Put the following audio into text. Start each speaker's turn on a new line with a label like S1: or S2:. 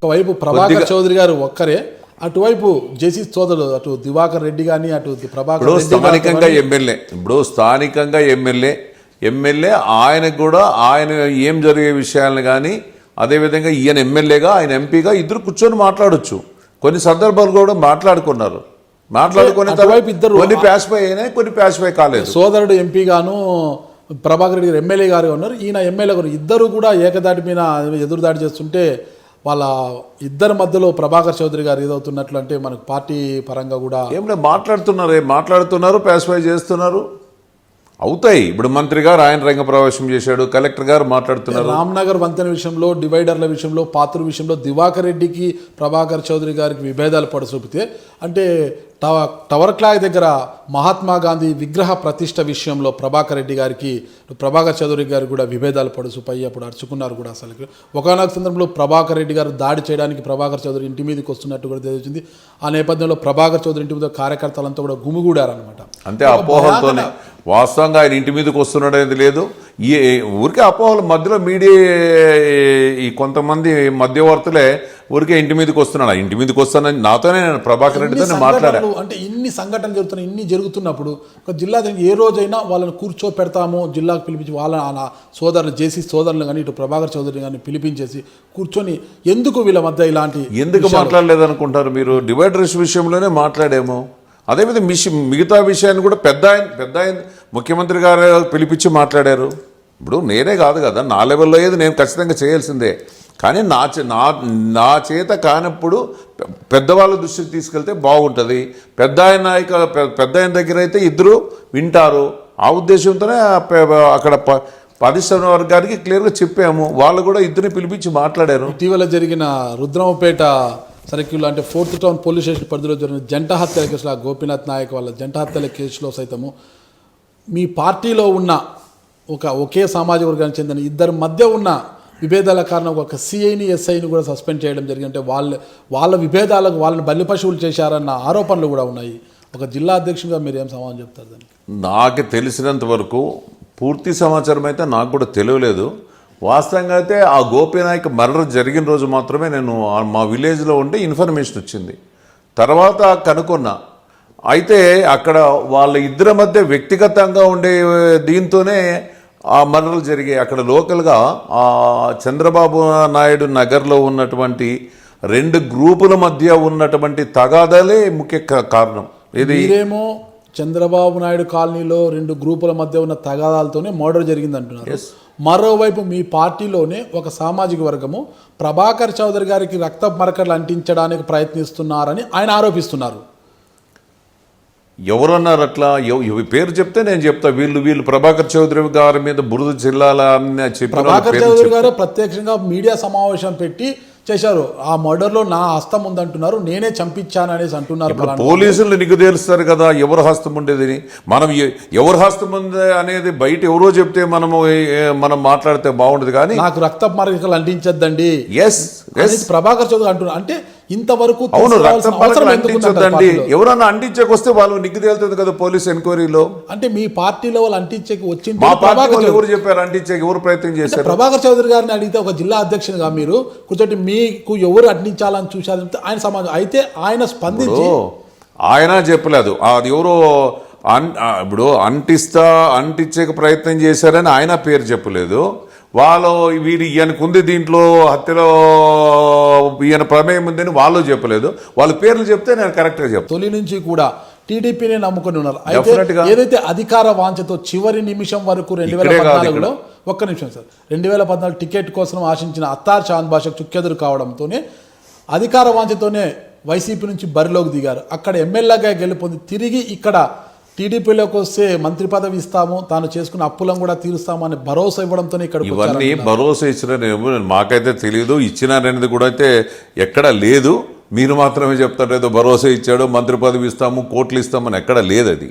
S1: ఒకవైపు ప్రభాకర్ చౌదరి గారు ఒక్కరే, అటువైపు జేసీ సోదరుడు అటు దివాకర్ రెడ్డి కానీ అటు ప్రభాకర్
S2: స్థానికంగా ఎమ్మెల్యే ఆయనకు కూడా ఆయన ఏం జరిగే విషయాలను కానీ అదేవిధంగా ఈయన ఎమ్మెల్యేగా ఆయన ఎంపీగా ఇద్దరు కూర్చొని మాట్లాడొచ్చు. కొన్ని సందర్భాలు కూడా మాట్లాడుకున్నారు. మాట్లాడుకునే ఇద్దరు కొన్ని ప్యాసిఫై అయినాయి, కొన్ని ప్యాసిఫై కాలేదు.
S1: సోదరుడు ఎంపీ గాను ప్రభాకర్ రెడ్డి గారు ఎమ్మెల్యే గారు ఉన్నారు, ఈయన ఎమ్మెల్యే గారు ఇద్దరు కూడా ఏకదాటి మీద ఎదురుదాడి చేస్తుంటే వాళ్ళ ఇద్దరి మధ్యలో ప్రభాకర్ చౌదరి గారు ఏదవుతున్నట్లు అంటే మనకు పార్టీ పరంగా కూడా
S2: ఏం మాట్లాడుతున్నారు, ప్యాసిఫై చేస్తున్నారు, అవుతాయి. ఇప్పుడు మంత్రి గారు ఆయన రంగ ప్రవేశం చేశాడు, కలెక్టర్ గారు మాట్లాడుతున్నారు.
S1: రామ్నగర్ వంతెన విషయంలో, డివైడర్ల విషయంలో, పాత్ర విషయంలో దివాకర్ రెడ్డికి ప్రభాకర్ చౌదరి గారికి విభేదాలు పడచూపితే, అంటే టవర్ క్లాక్ దగ్గర మహాత్మా గాంధీ విగ్రహ ప్రతిష్ట విషయంలో ప్రభాకర్ రెడ్డి గారికి ప్రభాకర్ చౌదరి గారు కూడా విభేదాలు పడుచుపోయి అప్పుడు అరుచుకున్నారు కూడా. అసలు ఒకనొక సందర్భంలో ప్రభాకర్ రెడ్డి గారు దాడి చేయడానికి ప్రభాకర్ చౌదరి ఇంటి మీదకి వస్తున్నట్టు కూడా తెలిసింది. ఆ నేపథ్యంలో ప్రభాకర్ చౌదరి ఇంటి మీద కార్యకర్తలంతా కూడా గుమిగూడారనమాట.
S2: అంతే అపోహలతోనే, వాస్తవంగా ఆయన ఇంటి మీదకి వస్తున్నాడు అనేది లేదు. ఈ ఊరికే అపోహల మధ్యలో మీడియా ఈ కొంతమంది మధ్యవర్తులే ఊరికే ఇంటి మీదకి వస్తున్నాడు. ఇంటి మీదకి వస్తానని నాతోనే నేను ప్రభాకర్ రెడ్డితో మాట్లాడాను.
S1: అంటే ఇన్ని సంఘటనలు జరుగుతున్నాయి, ఇన్ని జరుగుతున్నప్పుడు ఒక జిల్లా ఏ రోజైనా వాళ్ళని కూర్చోపెడతాము, జిల్లాకు పిలిపించి వాళ్ళ సోదరులు జేసీ సోదరులు కానీ ఇటు ప్రభాకర్ చౌదరి కానీ పిలిపించేసి కూర్చొని ఎందుకు వీళ్ళ మధ్య ఇలాంటి
S2: ఎందుకు మాట్లాడలేదనుకుంటారు మీరు? డివైడర్స్ విషయంలోనే మాట్లాడాము. అదేవిధంగా మిగతా విషయాన్ని కూడా పెద్ద ఆయన ముఖ్యమంత్రి గారు పిలిపించి మాట్లాడారు. ఇప్పుడు నేనే కాదు కదా, నా లెవెల్లో ఏది నేను ఖచ్చితంగా చేయాల్సిందే. కానీ నా చేత కానప్పుడు పెద్దవాళ్ళ దృష్టికి తీసుకెళ్తే బాగుంటుంది. పెద్ద ఆయన దగ్గర అయితే ఇద్దరు వింటారు. ఆ ఉద్దేశంతోనే అక్కడ పారిశ్రామిక వర్గానికి క్లియర్గా చెప్పాము. వాళ్ళు కూడా ఇద్దరిని పిలిపించి మాట్లాడారు.
S1: ఇటీవల జరిగిన రుద్రమపేట సర్కిల్ అంటే 4th టౌన్ పోలీస్ స్టేషన్ పరిధిలో జరిగిన జంట హత్యల కేసులో గోపీనాథ్ నాయక్ వాళ్ళ జంట హత్యల కేసులో సైతము మీ పార్టీలో ఉన్న ఒకే సామాజిక వర్గానికి చెందిన ఇద్దరి మధ్య ఉన్న విభేదాల కారణంగా ఒక సిఐని ఎస్ఐని కూడా సస్పెండ్ చేయడం జరిగింది. అంటే వాళ్ళ విభేదాలకు వాళ్ళని బలి పశువులు చేశారన్న ఆరోపణలు కూడా ఉన్నాయి. ఒక జిల్లా అధ్యక్షుడిగా మీరు ఏం సమాధానం చెప్తారు దానికి?
S2: నాకు తెలిసినంత వరకు పూర్తి సమాచారం అయితే నాకు కూడా తెలియలేదు. వాస్తవంగా అయితే ఆ గోపీనాయక్ మర్డర్ జరిగిన రోజు మాత్రమే నేను మా విలేజ్లో ఉంటే ఇన్ఫర్మేషన్ వచ్చింది. తర్వాత కనుక్కున్నా. అయితే అక్కడ వాళ్ళ ఇద్దరి మధ్య వ్యక్తిగతంగా ఉండే దీంతోనే ఆ మర్డర్లు జరిగాయి. అక్కడ లోకల్గా ఆ చంద్రబాబు నాయుడు నగర్లో ఉన్నటువంటి 2 గ్రూపుల మధ్య ఉన్నటువంటి తగాదాలే ముఖ్య కారణం.
S1: ఇదేమో చంద్రబాబు నాయుడు కాలనీలో 2 గ్రూపుల మధ్య ఉన్న తగాదాలతోనే మర్డర్ జరిగింది అంటున్నారు. మరోవైపు మీ పార్టీలోనే ఒక సామాజిక వర్గము ప్రభాకర్ చౌదరి గారికి రక్త మరకలు అంటించడానికి ప్రయత్నిస్తున్నారని ఆయన ఆరోపిస్తున్నారు.
S2: ఎవరన్నారు అట్లా? పేరు చెప్తే నేను చెప్తా. వీళ్ళు ప్రభాకర్ చౌదరి గారి మీద బురద జిల్లాలని చెప్పి
S1: ప్రభాకర్ చౌదరి గారు ప్రత్యక్షంగా మీడియా సమావేశం పెట్టి చేశారు. ఆ మర్డర్లో నా హస్తం ఉందంటున్నారు, నేనే చంపించాను అనేసి అంటున్నారు.
S2: పోలీసులు నీకు తెలుస్తారు కదా ఎవరు హస్తం ఉండేదని. మనం ఎవరు హస్తం ఉంది అనేది బయట ఎవరో చెప్తే మనం మాట్లాడితే బాగుండదు. కానీ
S1: నాకు రక్త మరకలు అంటించద్దండి ప్రభాకర్ చౌదరి అంటున్నారు. అంటే ఇంతవరకు
S2: అవును, రక్త మరకలు అంటించద్దండి. ఎవరన్నా అంటించకొస్తే వాళ్ళు నిగ్గు తేలుతుంది కదా పోలీస్ ఎంక్వైరీలో.
S1: అంటే మీ పార్టీలో వాళ్ళు అంటించేకి వచ్చింది.
S2: మా పార్టీ ఎవరు చెప్పారు అంటించేకి? ఎవరు ప్రయత్నం చేశారు?
S1: ప్రభాకర్ చౌదరి గారిని అడిగితే ఒక జిల్లా అధ్యక్షునిగా మీరు కూర్చోటి మీకు ఎవరు అంటించాలని చూశారంటే ఆయన సమాజం అయితే ఆయన స్పందించి
S2: ఆయన చెప్పలేదు. అది ఎవరో ఇప్పుడు అంటించే ప్రయత్నం చేశారని ఆయన పేరు చెప్పలేదు. వాళ్ళు ఈయనకు ఉంది దీంట్లో హత్యలో ఈయన ప్రమేయం ఉందని వాళ్ళు చెప్పలేదు. వాళ్ళ పేర్లు చెప్తే నేను కరెక్ట్గా చెప్తాను.
S1: తొలి నుంచి కూడా టీడీపీని నమ్ముకొని ఉన్నారు. ఏదైతే అధికార వాంఛతో చివరి నిమిషం వరకు 2014లో 2014 టికెట్ కోసం ఆశించిన అత్తార్ చాంద్ భాషకు చుక్కెదురు కావడంతోనే అధికార వాంఛతోనే వైసీపీ నుంచి బరిలోకి దిగారు. అక్కడ ఎమ్మెల్యేగా గెలుపొంది తిరిగి ఇక్కడ టీడీపీలోకి వస్తే మంత్రి పదవి ఇస్తాము, తాను చేసుకున్న అప్పులను కూడా తీరుస్తాము అని భరోసా ఇవ్వడంతో ఇక్కడ
S2: ఇవన్నీ భరోసా ఇచ్చిన మాకైతే తెలియదు. ఇచ్చినారనేది కూడా అయితే ఎక్కడ లేదు. మీరు మాత్రమే చెప్తారు ఏదో భరోసా ఇచ్చాడు, మంత్రి పదవి ఇస్తాము, కోట్లు ఇస్తామని ఎక్కడ లేదు. అది